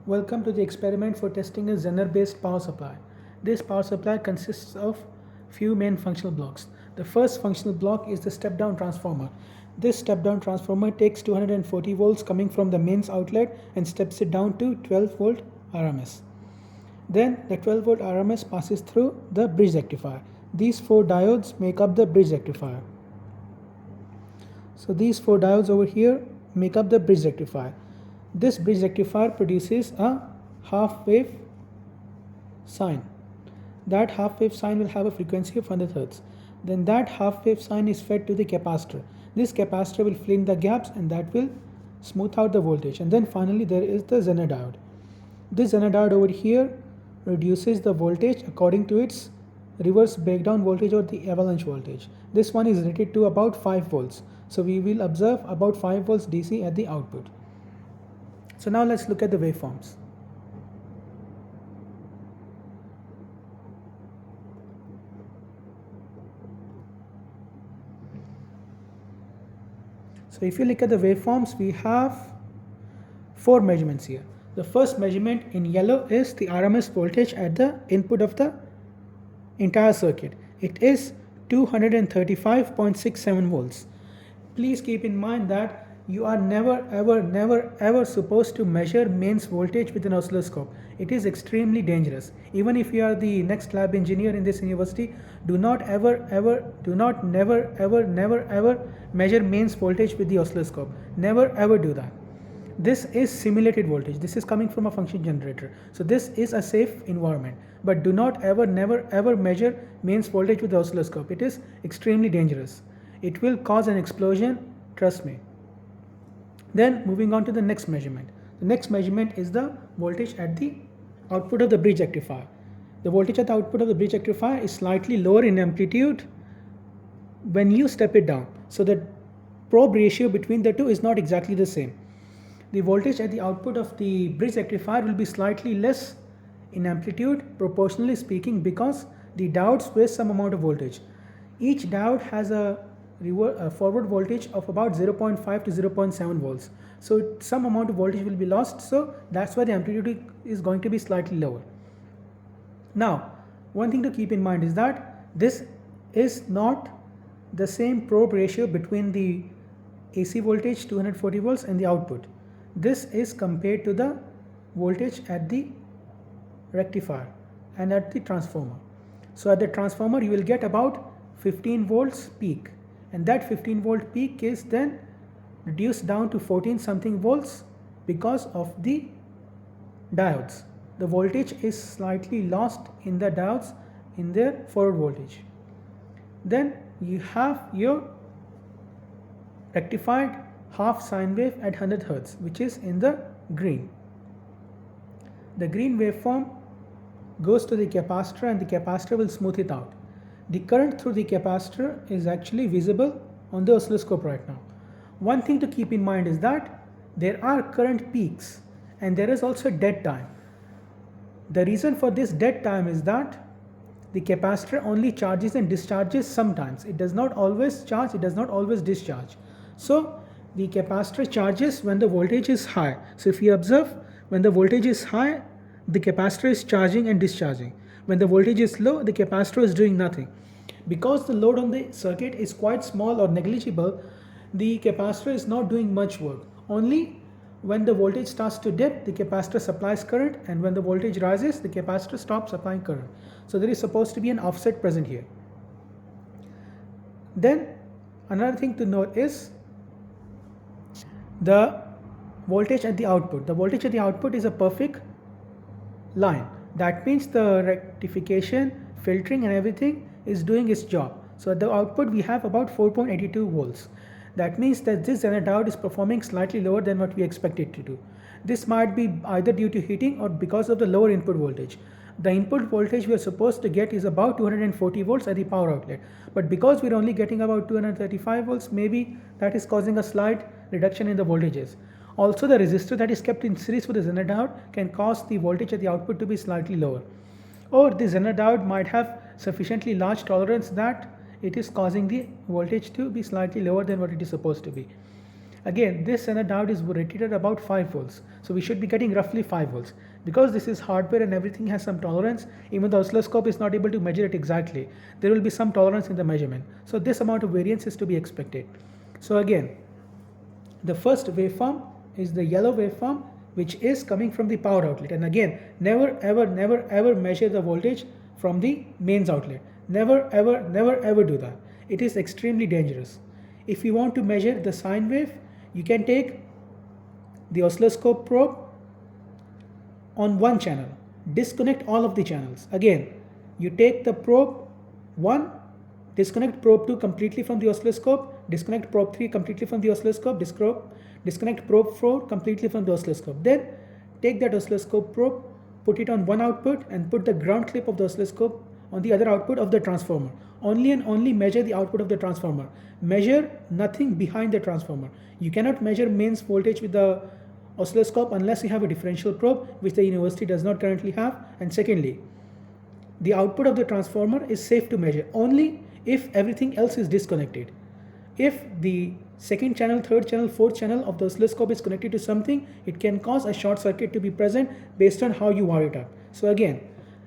Welcome to the experiment for testing a Zener based power supply. This power supply consists of few main functional blocks. The first functional block is the step down transformer. This step down transformer takes 240 volts coming from the mains outlet and steps it down to 12 volt RMS. Then the 12 volt RMS passes through the bridge rectifier. These four diodes make up the bridge rectifier. So these four diodes over here make up the bridge rectifier. This bridge rectifier produces a half wave sine. That half wave sine will have a frequency of 100 Hz. Then that half wave sine is fed to the capacitor. This capacitor will fill in the gaps and that will smooth out the voltage. And then finally there is the Zener diode. This Zener diode over here reduces the voltage according to its reverse breakdown voltage or the avalanche voltage. This one is rated to about 5 volts. So we will observe about 5 volts DC at the output. So now let's look at the waveforms. So if you look at the waveforms, we have 4 measurements here. The first measurement in yellow is the RMS voltage at the input of the entire circuit. It is 235.67 volts. Please keep in mind that you are never supposed to measure mains voltage with an oscilloscope. It is extremely dangerous. Even if you are the next lab engineer in this university, do not never measure mains voltage with the oscilloscope. Never ever do that. This is simulated voltage. This is coming from a function generator. So this is a safe environment. But do not never ever measure mains voltage with the oscilloscope. It is extremely dangerous. It will cause an explosion, trust me. Then moving on to the next measurement. The next measurement is the voltage at the output of the bridge rectifier. The voltage at the output of the bridge rectifier is slightly lower in amplitude when you step it down. So the probe ratio between the two is not exactly the same. The voltage at the output of the bridge rectifier will be slightly less in amplitude, proportionally speaking, because the diodes waste some amount of voltage. Each diode has a forward voltage of about 0.5 to 0.7 volts. So some amount of voltage will be lost. So that's why the amplitude is going to be slightly lower. Now, one thing to keep in mind is that this is not the same probe ratio between the AC voltage 240 volts and the output. This is compared to the voltage at the rectifier and at the transformer. So at the transformer you will get about 15 volts peak, and that 15 volt peak is then reduced down to 14 something volts because of the diodes. The voltage is slightly lost in the diodes in their forward voltage. Then you have your rectified half sine wave at 100 Hz, which is in the green. The green waveform goes to the capacitor and the capacitor will smooth it out. The current through the capacitor is actually visible on the oscilloscope right now. One thing to keep in mind is that there are current peaks and there is also dead time. The reason for this dead time is that the capacitor only charges and discharges sometimes. It does not always charge, it does not always discharge. So the capacitor charges when the voltage is high. So if you observe, when the voltage is high, the capacitor is charging and discharging. When the voltage is low, the capacitor is doing nothing. Because the load on the circuit is quite small or negligible, the capacitor is not doing much work. Only when the voltage starts to dip, the capacitor supplies current, and when the voltage rises, the capacitor stops supplying current. So there is supposed to be an offset present here. Then another thing to note is the voltage at the output. The voltage at the output is a perfect line. That means the rectification, filtering and everything is doing its job. So at the output we have about 4.82 volts. That means that this Zener diode is performing slightly lower than what we expect it to do. This might be either due to heating or because of the lower input voltage. The input voltage we are supposed to get is about 240 volts at the power outlet. But because we are only getting about 235 volts, maybe that is causing a slight reduction in the voltages. Also, the resistor that is kept in series with the Zener diode can cause the voltage at the output to be slightly lower. Or the Zener diode might have sufficiently large tolerance that it is causing the voltage to be slightly lower than what it is supposed to be. Again, this Zener diode is rated at about 5 volts. So we should be getting roughly 5 volts. Because this is hardware and everything has some tolerance, even the oscilloscope is not able to measure it exactly. There will be some tolerance in the measurement. So this amount of variance is to be expected. So again, the first waveform is the yellow waveform, which is coming from the power outlet. And again, never ever measure the voltage from the mains outlet. Never ever do that. It is extremely dangerous. If you want to measure the sine wave, you can take the oscilloscope probe on one channel, disconnect all of the channels. Again, you take the probe 1, disconnect probe 2 completely from the oscilloscope, disconnect probe 3 completely from the oscilloscope, disconnect probe 4 completely from the oscilloscope. Then take that oscilloscope probe, put it on one output and put the ground clip of the oscilloscope on the other output of the transformer. Only and only measure the output of the transformer. Measure nothing behind the transformer. You cannot measure mains voltage with the oscilloscope unless you have a differential probe, which the university does not currently have. And secondly, the output of the transformer is safe to measure only if everything else is disconnected. If the second channel, third channel, fourth channel of the oscilloscope is connected to something, it can cause a short circuit to be present based on how you wire it up. So again,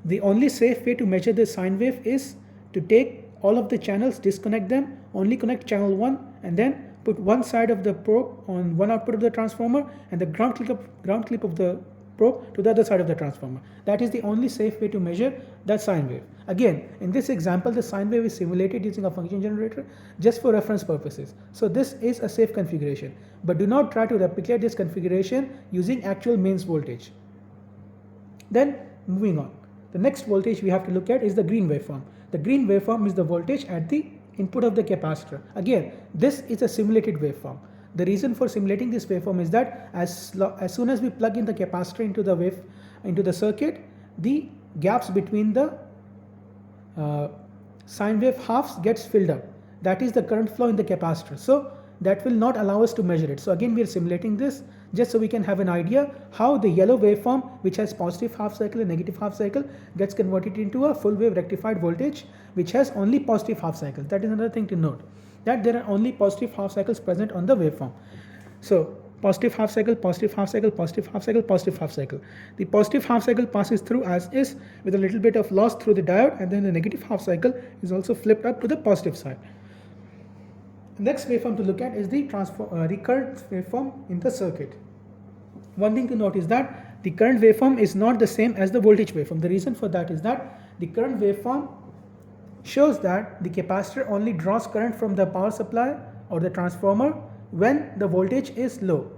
the only safe way to measure the sine wave is to take all of the channels, disconnect them, only connect channel 1 and then put one side of the probe on one output of the transformer and the ground clip of the probe to the other side of the transformer. That is the only safe way to measure that sine wave. Again, in this example, the sine wave is simulated using a function generator just for reference purposes. So this is a safe configuration, but do not try to replicate this configuration using actual mains voltage. Then moving on, the next voltage we have to look at is the green waveform. The green waveform is the voltage at the input of the capacitor. Again, this is a simulated waveform. The reason for simulating this waveform is that as soon as we plug in the capacitor into the circuit, the gaps between the sine wave halves gets filled up. That is the current flow in the capacitor. So that will not allow us to measure it. So again, we are simulating this just so we can have an idea how the yellow waveform, which has positive half cycle and negative half cycle, gets converted into a full wave rectified voltage which has only positive half cycles. That is another thing to note, that there are only positive half cycles present on the waveform. So positive half cycle, positive half cycle, positive half cycle, positive half cycle. The positive half cycle passes through as is with a little bit of loss through the diode, and then the negative half cycle is also flipped up to the positive side. The next waveform to look at is the current waveform in the circuit. One thing to note is that the current waveform is not the same as the voltage waveform. The reason for that is that the current waveform shows that the capacitor only draws current from the power supply or the transformer when the voltage is low.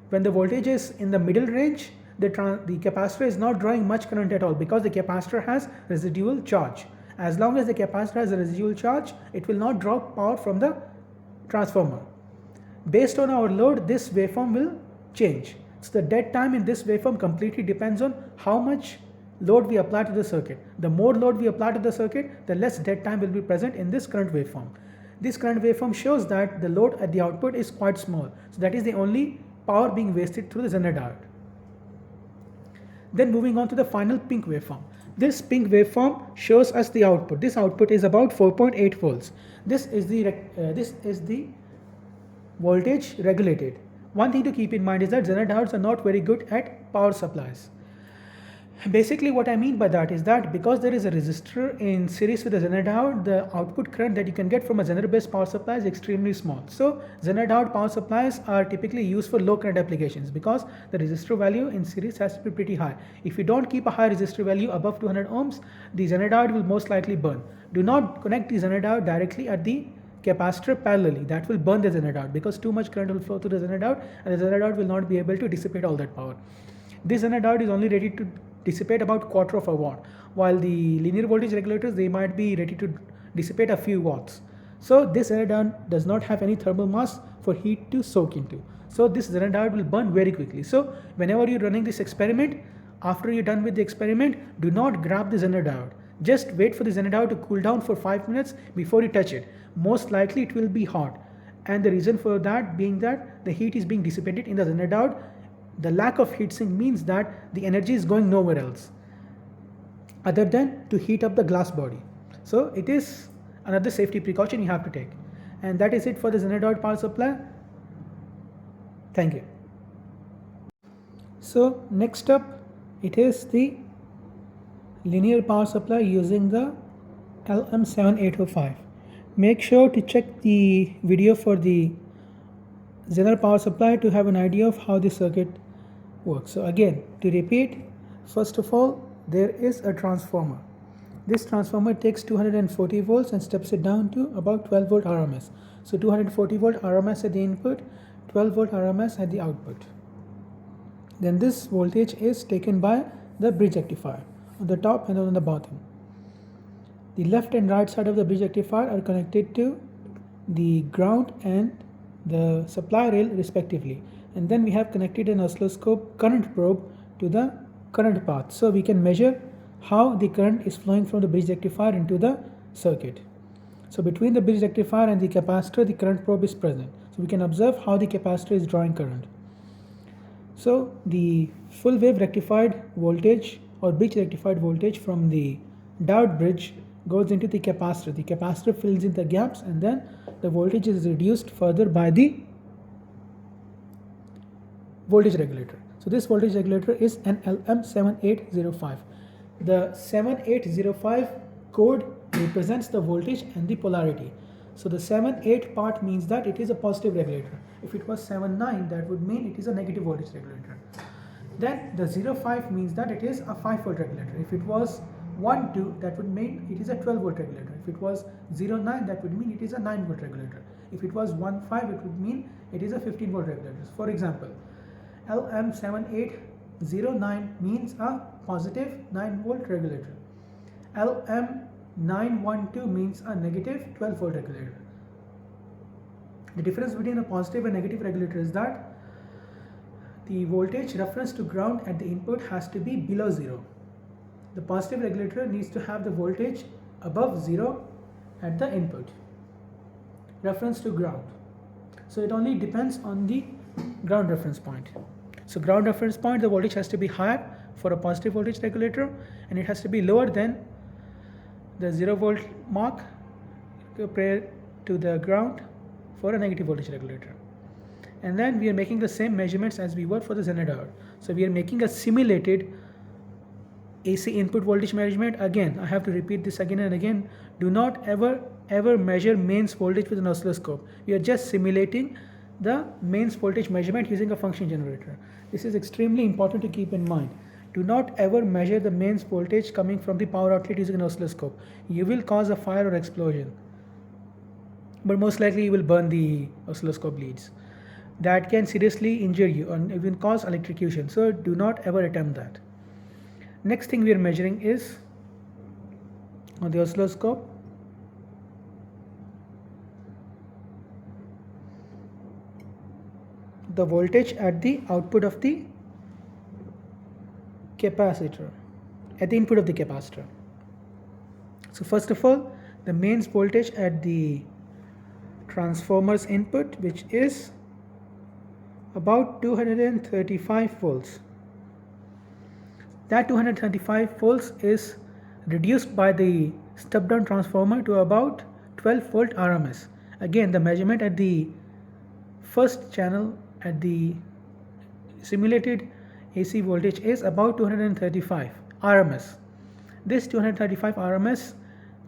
When the voltage is in the middle range, the capacitor is not drawing much current at all because the capacitor has residual charge. As long as the capacitor has a residual charge, it will not draw power from the transformer. Based on our load, this waveform will change. So the dead time in this waveform completely depends on how much load we apply to the circuit. The more load we apply to the circuit, the less dead time will be present in this current waveform. This current waveform shows that the load at the output is quite small. So that is the only power being wasted through the Zener diode. Then moving on to the final pink waveform. This pink waveform shows us the output. This output is about 4.8 volts. This is the voltage regulated. One thing to keep in mind is that Zener diodes are not very good at power supplies. Basically what I mean by that is that because there is a resistor in series with a Zener diode, the output current that you can get from a Zener based power supply is extremely small. So Zener diode power supplies are typically used for low current applications because the resistor value in series has to be pretty high. If you don't keep a high resistor value above 200 ohms, the Zener diode will most likely burn. Do not connect the Zener diode directly at the capacitor parallelly. That will burn the Zener diode because too much current will flow through the Zener diode and the Zener diode will not be able to dissipate all that power. This Zener diode is only ready to dissipate about quarter of a watt, while the linear voltage regulators, they might be ready to dissipate a few watts. So this Zener diode does not have any thermal mass for heat to soak into. So this Zener diode will burn very quickly. So whenever you're running this experiment, after you're done with the experiment, do not grab the Zener diode. Just wait for the Zener diode to cool down for 5 minutes before you touch it. Most likely it will be hot, and the reason for that being that the heat is being dissipated in the Zener diode. The lack of heat sink means that the energy is going nowhere else other than to heat up the glass body. So it is another safety precaution you have to take. And that is it for the Zener diode power supply. Thank you. So next up, it is the linear power supply using the LM7805. Make sure to check the video for the Zener power supply to have an idea of how the circuit works. So again, to repeat, first of all, there is a transformer. This transformer takes 240 volts and steps it down to about 12 volt RMS. So 240 volt RMS at the input, 12 volt RMS at the output. Then this voltage is taken by the bridge rectifier on the top and on the bottom. The left and right side of the bridge rectifier are connected to the ground and the supply rail respectively, and then we have connected an oscilloscope current probe to the current path, so we can measure how the current is flowing from the bridge rectifier into the circuit. So between the bridge rectifier and the capacitor, the current probe is present, so we can observe how the capacitor is drawing current. So the full wave rectified voltage or bridge rectified voltage from the diode bridge goes into the capacitor. The capacitor fills in the gaps, and then the voltage is reduced further by the voltage regulator. So this voltage regulator is an LM7805. The 7805 code represents the voltage and the polarity. So the 78 part means that it is a positive regulator. If it was 79, that would mean it is a negative voltage regulator. Then the 05 means that it is a 5 volt regulator. If it was 12, that would mean it is a 12 volt regulator. If it was 09, that would mean it is a 9 volt regulator. If it was 15, it would mean it is a 15 volt regulator. For example, LM7809 means a positive 9 volt regulator. LM912 means a negative 12 volt regulator. The difference between a positive and negative regulator is that the voltage reference to ground at the input has to be below 0. The positive regulator needs to have the voltage above 0 at the input, reference to ground. So it only depends on the ground reference point. So ground reference point, the voltage has to be higher for a positive voltage regulator, and it has to be lower than the 0 volt mark prior to the ground for a negative voltage regulator. And then we are making the same measurements as we were for the Zener diode. So we are making a simulated AC input voltage measurement. Again, I have to repeat this again and again. Do not ever measure mains voltage with an oscilloscope. We are just simulating the mains voltage measurement using a function generator. This is extremely important to keep in mind. Do not ever measure the mains voltage coming from the power outlet using an oscilloscope. You will cause a fire or explosion, but most likely you will burn the oscilloscope leads. That can seriously injure you and even cause electrocution. So do not ever attempt that. Next thing we are measuring is on the oscilloscope the voltage at the output of the capacitor, at the input of the capacitor. So first of all, the mains voltage at the transformer's input, which is about 235 volts. That 235 volts is reduced by the step down transformer to about 12 volt RMS. Again, the measurement at the first channel at the simulated AC voltage is about 235 RMS. This 235 RMS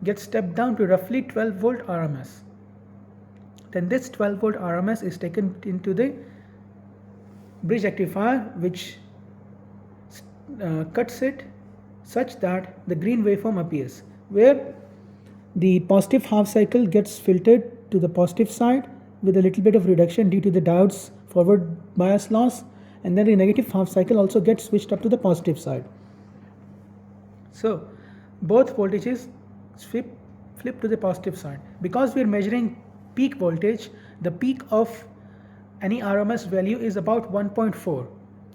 gets stepped down to roughly 12 volt RMS. Then this 12 volt RMS is taken into the bridge rectifier, which cuts it such that the green waveform appears, where the positive half cycle gets filtered to the positive side with a little bit of reduction due to the diode's forward bias loss, and then the negative half cycle also gets switched up to the positive side. So both voltages flip to the positive side. Because we are measuring peak voltage, the peak of any RMS value is about 1.4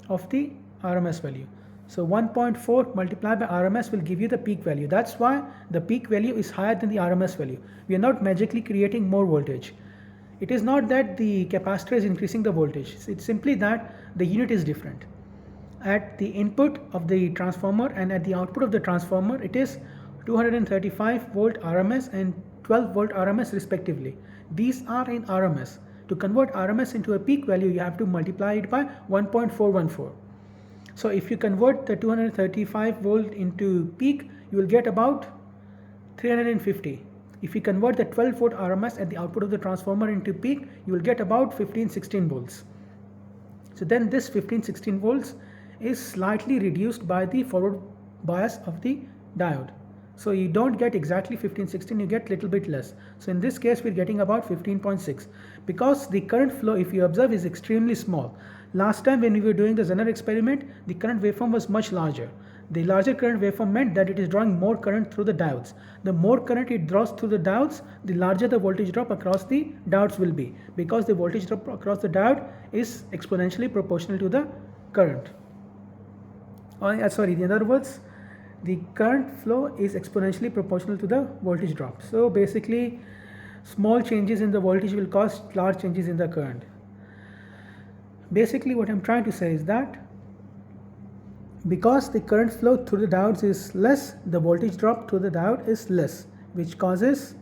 of the RMS value. So 1.4 multiplied by RMS will give you the peak value. That's why the peak value is higher than the RMS value. We are not magically creating more voltage. It is not that the capacitor is increasing the voltage. It's simply that the unit is different. At the input of the transformer and at the output of the transformer, it is 235 volt RMS and 12 volt RMS respectively. These are in RMS. To convert RMS into a peak value, you have to multiply it by 1.414. So if you convert the 235 volt into peak, you will get about 350. If you convert the 12 volt RMS at the output of the transformer into peak, you will get about 15-16 volts. So then this 15-16 volts is slightly reduced by the forward bias of the diode. So you don't get exactly 15-16, you get little bit less. So in this case, we're getting about 15.6. Because the current flow, if you observe, is extremely small. Last time when we were doing the Zener experiment, the current waveform was much larger. The larger current waveform meant that it is drawing more current through the diodes. The more current it draws through the diodes, the larger the voltage drop across the diodes will be, because the voltage drop across the diode is exponentially proportional to the current. In other words, the current flow is exponentially proportional to the voltage drop. So basically, small changes in the voltage will cause large changes in the current. Basically, what I'm trying to say is that because the current flow through the diodes is less, the voltage drop through the diode is less, which causes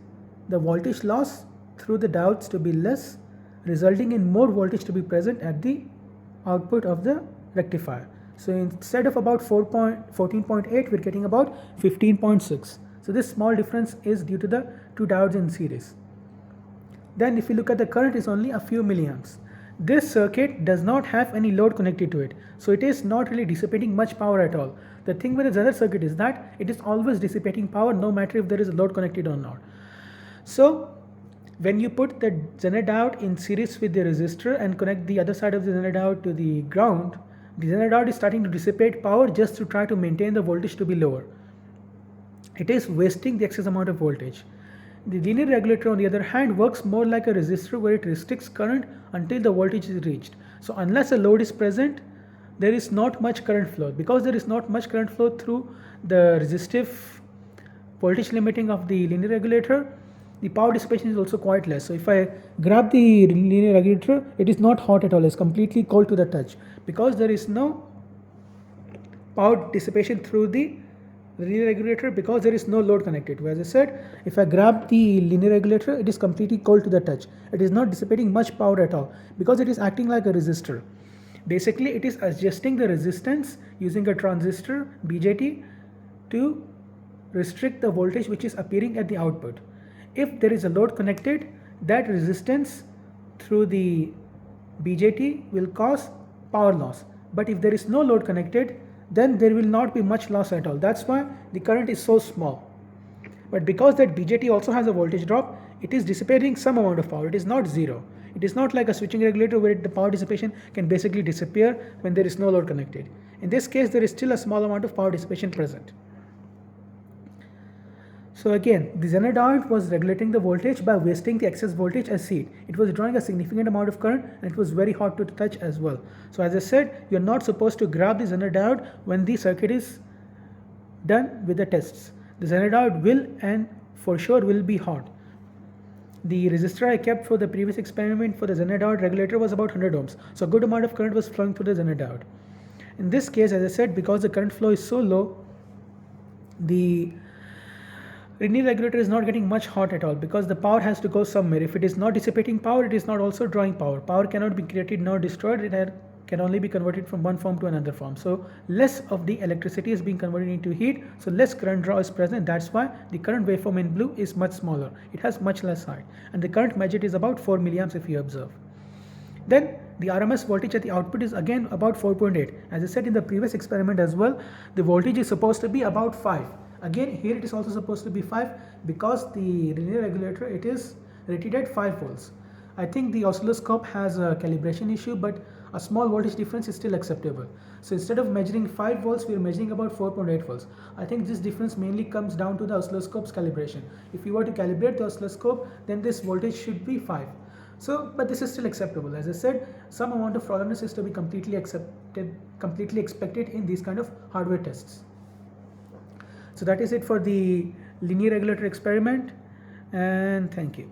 the voltage loss through the diodes to be less, resulting in more voltage to be present at the output of the rectifier. So instead of about 14.8, we're getting about 15.6. So this small difference is due to the two diodes in series. Then if you look at the current, is only a few milliamps. This circuit does not have any load connected to it, so it is not really dissipating much power at all. The thing with the Zener circuit is that it is always dissipating power, no matter if there is a load connected or not. So when you put the Zener diode in series with the resistor and connect the other side of the Zener diode to the ground, the Zener diode is starting to dissipate power just to try to maintain the voltage to be lower. It is wasting the excess amount of voltage. The linear regulator, on the other hand, works more like a resistor, where it restricts current until the voltage is reached. So unless a load is present, there is not much current flow. Because there is not much current flow through the resistive voltage limiting of the linear regulator, the power dissipation is also quite less. So if I grab the linear regulator, it is not hot at all, it's completely cold to the touch, because there is no power dissipation through the linear regulator, because there is no load connected. As I said, if I grab the linear regulator, it is completely cold to the touch. It is not dissipating much power at all, because it is acting like a resistor. Basically, it is adjusting the resistance using a transistor BJT to restrict the voltage which is appearing at the output. If there is a load connected, that resistance through the BJT will cause power loss. But if there is no load connected, then there will not be much loss at all. That's why the current is so small. But because that BJT also has a voltage drop, it is dissipating some amount of power. It is not zero. It is not like a switching regulator where the power dissipation can basically disappear when there is no load connected. In this case, there is still a small amount of power dissipation present. So again, the Zener diode was regulating the voltage by wasting the excess voltage as seed. It was drawing a significant amount of current, and it was very hot to touch as well. So as I said, you're not supposed to grab the Zener diode when the circuit is done with the tests. The Zener diode will, and for sure will, be hot. The resistor I kept for the previous experiment for the Zener diode regulator was about 100 ohms. So a good amount of current was flowing through the Zener diode. In this case, as I said, because the current flow is so low, the linear regulator is not getting much hot at all, because the power has to go somewhere. If it is not dissipating power, it is not also drawing power. Power cannot be created nor destroyed. It can only be converted from one form to another form. So less of the electricity is being converted into heat, so less current draw is present. That's why the current waveform in blue is much smaller. It has much less height, and the current measured is about 4 milliamps if you observe. Then the RMS voltage at the output is again about 4.8. As I said in the previous experiment as well, the voltage is supposed to be about 5. Again, here it is also supposed to be 5, because the linear regulator, it is rated at 5 volts. I think the oscilloscope has a calibration issue, but a small voltage difference is still acceptable. So instead of measuring 5 volts, we are measuring about 4.8 volts. I think this difference mainly comes down to the oscilloscope's calibration. If you were to calibrate the oscilloscope, then this voltage should be 5. So, but this is still acceptable. As I said, some amount of tolerance is to be completely expected in these kind of hardware tests. So that is it for the linear regulator experiment, and thank you.